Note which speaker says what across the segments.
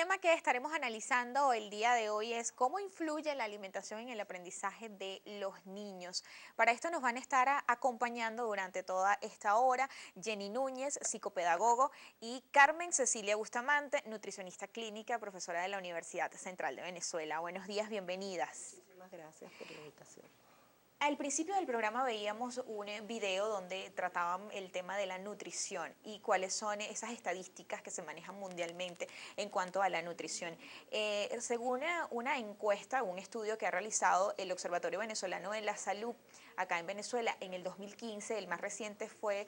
Speaker 1: tema que estaremos analizando el día de hoy es cómo influye la alimentación en el aprendizaje de los niños. Para esto nos van a estar acompañando durante toda esta hora Jenny Núñez, psicopedagogo, y Carmen Cecilia Bustamante, nutricionista clínica, profesora de la Universidad Central de Venezuela. Buenos días, bienvenidas.
Speaker 2: Muchísimas gracias por la invitación.
Speaker 1: Al principio del programa veíamos un video donde trataban el tema de la nutrición y cuáles son esas estadísticas que se manejan mundialmente en cuanto a la nutrición. Según una encuesta, un estudio que ha realizado el Observatorio Venezolano de la Salud acá en Venezuela en el 2015, el más reciente fue,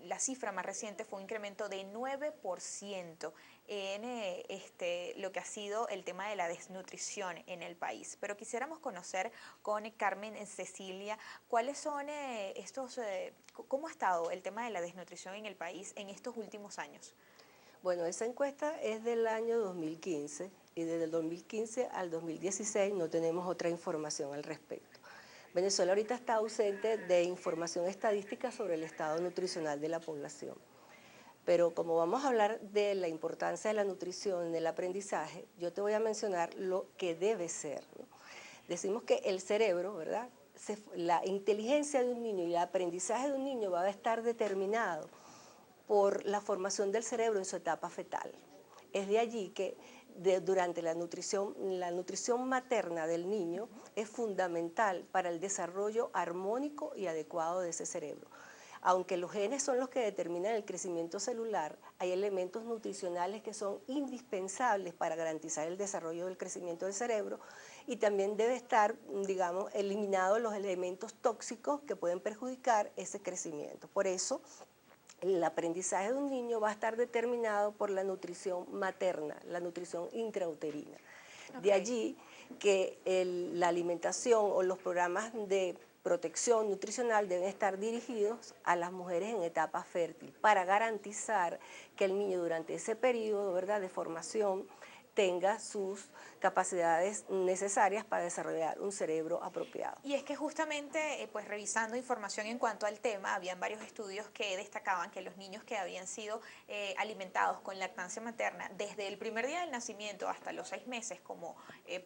Speaker 1: la cifra más reciente fue un incremento de 9% en lo que ha sido el tema de la desnutrición en el país. Pero quisiéramos conocer con Carmen Cecilia cuáles son cómo ha estado el tema de la desnutrición en el país en estos últimos años.
Speaker 2: Bueno, esa encuesta es del año 2015 y desde el 2015 al 2016 no tenemos otra información al respecto. Venezuela ahorita está ausente de información estadística sobre el estado nutricional de la población. Pero como vamos a hablar de la importancia de la nutrición en el aprendizaje, yo te voy a mencionar lo que debe ser, ¿no? Decimos que el cerebro, ¿verdad? La inteligencia de un niño y el aprendizaje de un niño va a estar determinado por la formación del cerebro en su etapa fetal. Es de allí que durante la nutrición materna del niño es fundamental para el desarrollo armónico y adecuado de ese cerebro. Aunque los genes son los que determinan el crecimiento celular, hay elementos nutricionales que son indispensables para garantizar el desarrollo del crecimiento del cerebro y también debe estar, digamos, eliminados los elementos tóxicos que pueden perjudicar ese crecimiento. Por eso, el aprendizaje de un niño va a estar determinado por la nutrición materna, la nutrición intrauterina. Okay. De allí que la alimentación o los programas de protección nutricional deben estar dirigidos a las mujeres en etapa fértil para garantizar que el niño durante ese periodo, ¿verdad?, de formación tenga sus capacidades necesarias para desarrollar un cerebro apropiado.
Speaker 1: Y es que justamente, pues revisando información en cuanto al tema, habían varios estudios que destacaban que los niños que habían sido alimentados con lactancia materna desde el primer día del nacimiento hasta los 6 meses, como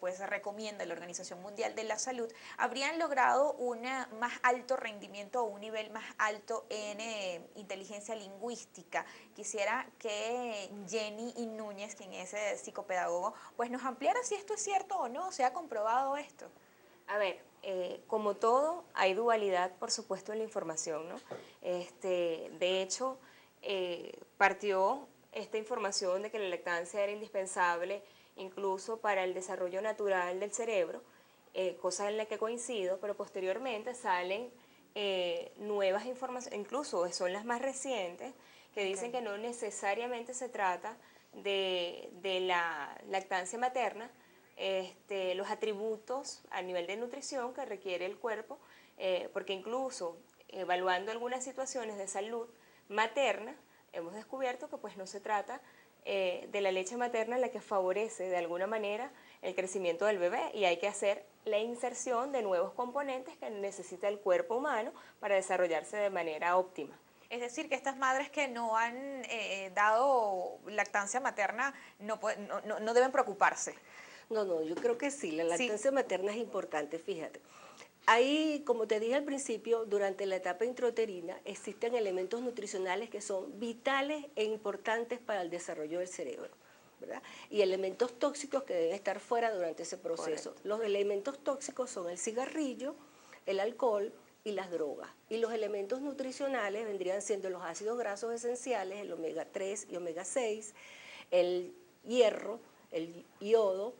Speaker 1: pues recomienda la Organización Mundial de la Salud, habrían logrado un más alto rendimiento o un nivel más alto en inteligencia lingüística. Quisiera que Jenny Núñez, quien es psicopedagogo, pues nos ampliara si esto es cierto o no, se ha comprobado esto.
Speaker 3: A ver, como todo, hay dualidad, por supuesto, en la información, ¿no? De hecho, partió esta información de que la lactancia era indispensable incluso para el desarrollo natural del cerebro, cosa en la que coincido, pero posteriormente salen nuevas informaciones, incluso son las más recientes, que dicen que no necesariamente se trata de la lactancia materna, los atributos a nivel de nutrición que requiere el cuerpo, porque incluso evaluando algunas situaciones de salud materna, hemos descubierto que pues no se trata de la leche materna la que favorece de alguna manera el crecimiento del bebé y hay que hacer la inserción de nuevos componentes que necesita el cuerpo humano para desarrollarse de manera óptima.
Speaker 1: Es decir, que estas madres que no han dado lactancia materna no deben preocuparse.
Speaker 2: No, yo creo que sí, la lactancia materna es importante, fíjate. Ahí, como te dije al principio, durante la etapa intrauterina existen elementos nutricionales que son vitales e importantes para el desarrollo del cerebro, ¿verdad? Y elementos tóxicos que deben estar fuera durante ese proceso. Correcto. Los elementos tóxicos son el cigarrillo, el alcohol y las drogas. Y los elementos nutricionales vendrían siendo los ácidos grasos esenciales, el omega 3 y omega 6, el hierro, el yodo,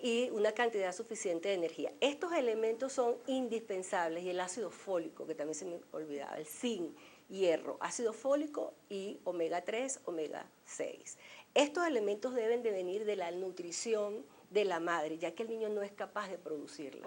Speaker 2: y una cantidad suficiente de energía. Estos elementos son indispensables y el ácido fólico, que también se me olvidaba, el zinc, hierro, ácido fólico y omega 3, omega 6. Estos elementos deben de venir de la nutrición de la madre, ya que el niño no es capaz de producirla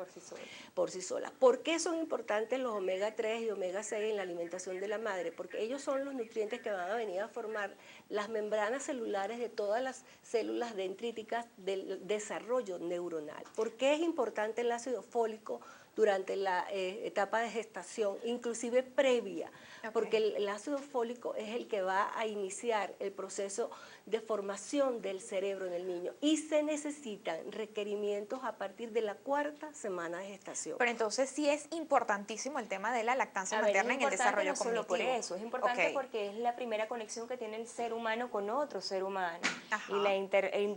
Speaker 2: por sí sola. ¿Por qué son importantes los omega 3 y omega 6 en la alimentación de la madre? Porque ellos son los nutrientes que van a venir a formar las membranas celulares de todas las células dendríticas del desarrollo neuronal. ¿Por qué es importante el ácido fólico durante la etapa de gestación, inclusive previa, porque el ácido fólico es el que va a iniciar el proceso de formación del cerebro en el niño y se necesitan requerimientos a partir de la 4ª semana de gestación.
Speaker 1: Pero entonces sí es importantísimo el tema de la lactancia materna en el desarrollo
Speaker 3: no solo
Speaker 1: cognitivo.
Speaker 3: por eso, es importante porque es la primera conexión que tiene el ser humano con otro ser humano. Y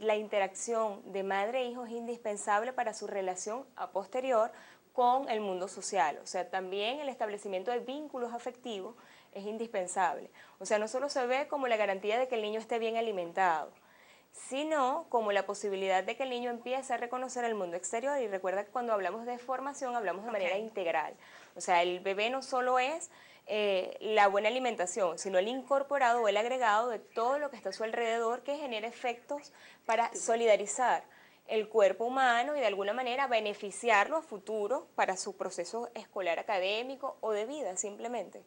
Speaker 3: la interacción de madre e hijo es indispensable para su relación a posterior con el mundo social. O sea, también el establecimiento de vínculos afectivos es indispensable. O sea, no solo se ve como la garantía de que el niño esté bien alimentado, sino como la posibilidad de que el niño empiece a reconocer el mundo exterior. Y recuerda que cuando hablamos de formación hablamos de manera integral. O sea, el bebé no solo es la buena alimentación, sino el incorporado o el agregado de todo lo que está a su alrededor que genera efectos para solidarizar el cuerpo humano y de alguna manera beneficiarlo a futuro para su proceso escolar académico o de vida simplemente.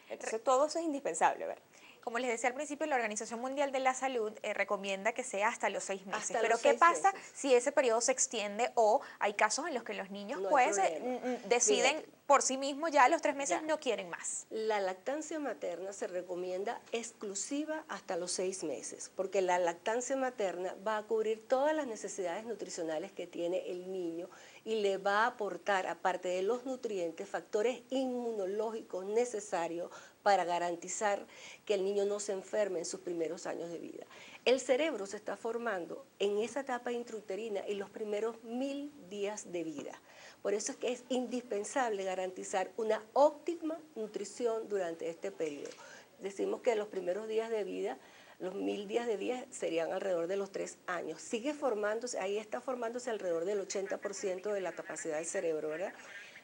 Speaker 3: Entonces todo eso es indispensable, ¿verdad?
Speaker 1: Como les decía al principio, la Organización Mundial de la Salud recomienda que sea hasta los 6 meses.
Speaker 2: Hasta
Speaker 1: Pero
Speaker 2: los
Speaker 1: ¿qué
Speaker 2: 6
Speaker 1: pasa
Speaker 2: meses.
Speaker 1: si ese periodo se extiende o hay casos en los que los niños
Speaker 2: No hay
Speaker 1: pues
Speaker 2: problema.
Speaker 1: deciden
Speaker 2: Fíjate.
Speaker 1: por sí mismos ya a los 3 meses
Speaker 3: Ya.
Speaker 1: no quieren más?
Speaker 2: La lactancia materna se recomienda exclusiva hasta los 6 meses, porque la lactancia materna va a cubrir todas las necesidades nutricionales que tiene el niño y le va a aportar, aparte de los nutrientes, factores inmunológicos necesarios para garantizar que el niño no se enferme en sus primeros años de vida. El cerebro se está formando en esa etapa intrauterina en los primeros 1000 días de vida. Por eso es que es indispensable garantizar una óptima nutrición durante este periodo. Decimos que los primeros días de vida, los 1000 días de vida serían alrededor de los 3 años. Sigue formándose, ahí está formándose alrededor del 80% de la capacidad del cerebro, ¿verdad?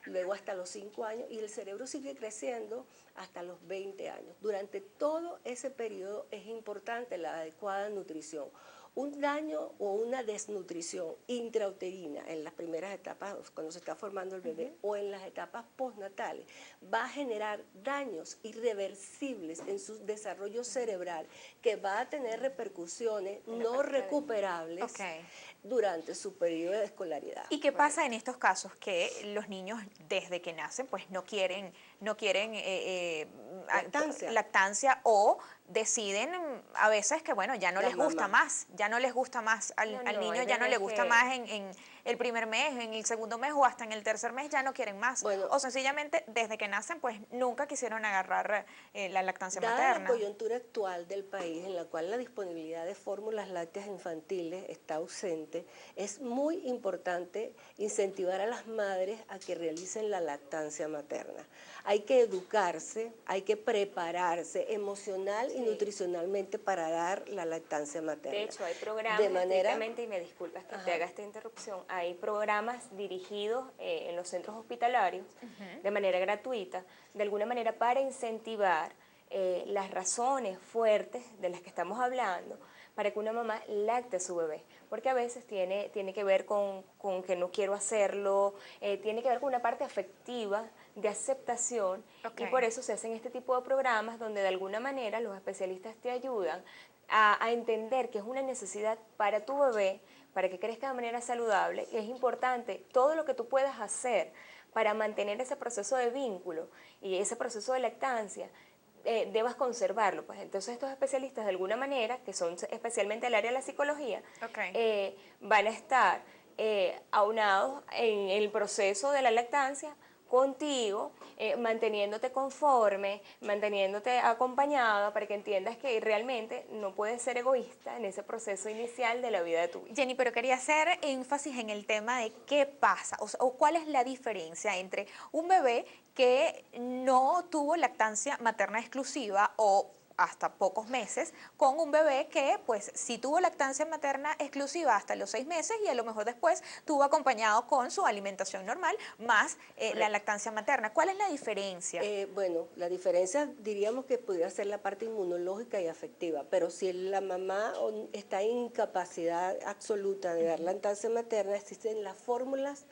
Speaker 2: Luego hasta los 5 años y el cerebro sigue creciendo hasta los 20 años. Durante todo ese periodo es importante la adecuada nutrición. Un daño o una desnutrición intrauterina en las primeras etapas, cuando se está formando el bebé, o en las etapas postnatales, va a generar daños irreversibles en su desarrollo cerebral que va a tener repercusiones no recuperables durante su periodo de escolaridad.
Speaker 1: ¿Y qué pasa en estos casos que los niños desde que nacen pues no quieren lactancia o deciden a veces que bueno, ya no les gusta más, al niño ya no le gusta más en el primer mes, en el segundo mes o hasta en el tercer mes ya no quieren más?
Speaker 2: Bueno,
Speaker 1: o sencillamente desde que nacen pues nunca quisieron agarrar la lactancia
Speaker 2: dada
Speaker 1: materna.
Speaker 2: la coyuntura actual del país en la cual la disponibilidad de fórmulas lácteas infantiles está ausente, es muy importante incentivar a las madres a que realicen la lactancia materna. Hay que educarse, hay que prepararse emocional y nutricionalmente para dar la lactancia materna.
Speaker 3: De hecho, hay programas, y me disculpas que te haga esta interrupción, hay programas dirigidos en los centros hospitalarios de manera gratuita, de alguna manera para incentivar las razones fuertes de las que estamos hablando para que una mamá lacte a su bebé, porque a veces tiene que ver con que no quiero hacerlo, tiene que ver con una parte afectiva de aceptación y por eso se hacen este tipo de programas donde de alguna manera los especialistas te ayudan a entender que es una necesidad para tu bebé, para que crezca de manera saludable y es importante todo lo que tú puedas hacer para mantener ese proceso de vínculo y ese proceso de lactancia, debas conservarlo. Pues entonces estos especialistas de alguna manera, que son especialmente el área de la psicología, van a estar aunados en el proceso de la lactancia contigo, manteniéndote conforme, manteniéndote acompañada para que entiendas que realmente no puedes ser egoísta en ese proceso inicial de la vida de tu vida.
Speaker 1: Jenny, pero quería hacer énfasis en el tema de qué pasa o cuál es la diferencia entre un bebé que no tuvo lactancia materna exclusiva o hasta pocos meses, con un bebé que pues sí tuvo lactancia materna exclusiva hasta los 6 meses y a lo mejor después tuvo acompañado con su alimentación normal más la lactancia materna. ¿Cuál es la diferencia?
Speaker 2: Bueno, la diferencia diríamos que podría ser la parte inmunológica y afectiva, pero si la mamá está en incapacidad absoluta de dar lactancia materna, existen las fórmulas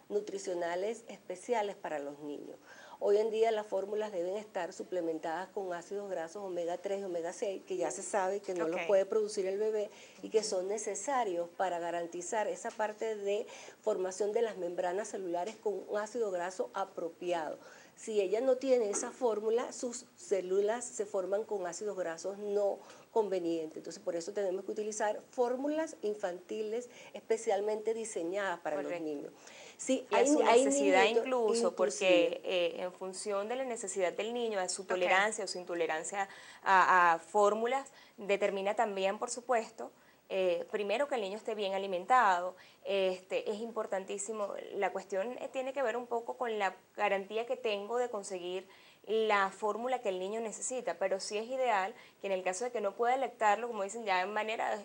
Speaker 2: nutricionales especiales para los niños. Hoy en día las fórmulas deben estar suplementadas con ácidos grasos omega 3 y omega 6, que ya se sabe que no los puede producir el bebé y que son necesarios para garantizar esa parte de formación de las membranas celulares con un ácido graso apropiado. Si ella no tiene esa fórmula, sus células se forman con ácidos grasos no convenientes. Entonces, por eso tenemos que utilizar fórmulas infantiles especialmente diseñadas para los niños.
Speaker 3: Sí, y hay necesidad incluso, porque en función de la necesidad del niño, a su tolerancia o su intolerancia a fórmulas, determina también, por supuesto, primero que el niño esté bien alimentado. Es importantísimo, la cuestión tiene que ver un poco con la garantía que tengo de conseguir la fórmula que el niño necesita, pero sí es ideal que en el caso de que no pueda lactarlo, como dicen ya de manera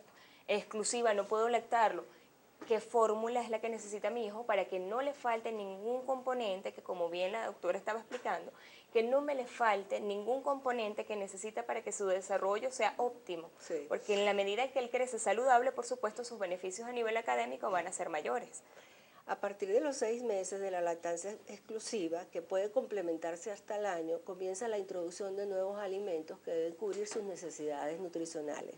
Speaker 3: exclusiva, no puedo lactarlo, qué fórmula es la que necesita mi hijo para que no le falte ningún componente, que como bien la doctora estaba explicando, que no me le falte ningún componente que necesita para que su desarrollo sea óptimo. Sí. Porque en la medida en que él crece saludable, por supuesto, sus beneficios a nivel académico van a ser mayores.
Speaker 2: A partir de los 6 meses de la lactancia exclusiva, que puede complementarse hasta el año, comienza la introducción de nuevos alimentos que deben cubrir sus necesidades nutricionales.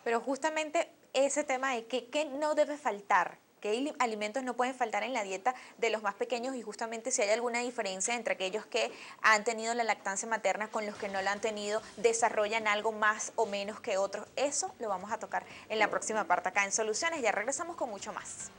Speaker 1: Pero justamente ese tema de qué no debe faltar, qué alimentos no pueden faltar en la dieta de los más pequeños y justamente si hay alguna diferencia entre aquellos que han tenido la lactancia materna con los que no la han tenido, desarrollan algo más o menos que otros. Eso lo vamos a tocar en la próxima parte acá en Soluciones. Ya regresamos con mucho más.